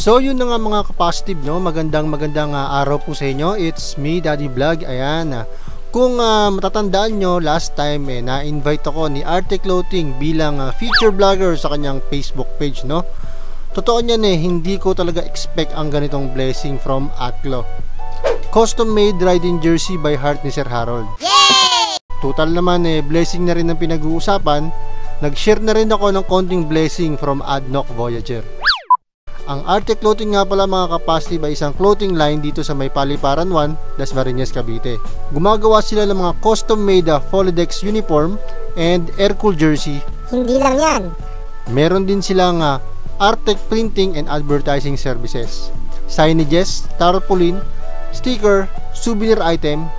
So yun na nga mga ka-positive, no? Magandang araw po sa inyo. It's me, Daddy Vlog. Ayan. Kung matatandaan nyo, last time na-invite ako ni Arte Clothing bilang feature vlogger sa kanyang Facebook page, no? Totoo niyan hindi ko talaga expect ang ganitong blessing from Atlo. Custom made riding jersey by heart ni Sir Harold. Yay! Total naman blessing na rin ang pinag-uusapan. Nag-share na rin ako ng konting blessing from Adnoc Voyager. Ang Arte Clothing nga pala mga ka-positive ay isang clothing line dito sa may Paliparan 1, Las Marinas, Cavite. Gumagawa sila ng mga custom-made Folidex uniform and air-cool jersey. Hindi lang yan. Meron din silang Artec printing and advertising services, signages, tarpaulin, sticker, souvenir item.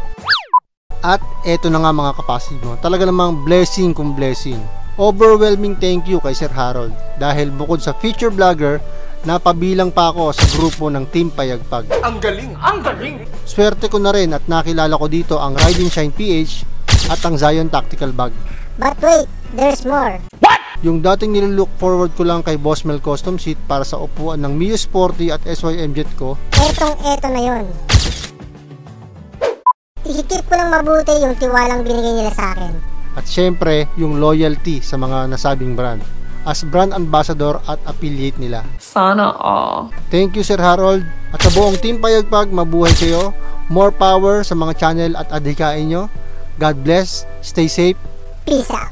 At eto na nga mga ka-positive, no? Talaga namang blessing kung blessing. Overwhelming thank you kay Sir Harold dahil bukod sa feature vlogger, napabilang pa ako sa grupo ng Team Payagpag. Ang galing! Ang galing! Swerte ko na rin at nakilala ko dito ang Riding Shine PH at ang Zion Tactical Bag. But wait, there's more. What? Yung dating nilook forward ko lang kay Boss Mel Custom Seat para sa upuan ng Mio Sporty at SYM Jet ko. Eto na yon. Ihikip ko lang mabuti yung tiwalang binigay nila sa akin. At syempre, yung loyalty sa mga nasabing brand as brand ambassador at affiliate nila. Sana all. Thank you Sir Harold. At sa buong Team Payagpag, mabuhay kayo. More power sa mga channel at adhikain nyo. God bless. Stay safe. Peace out.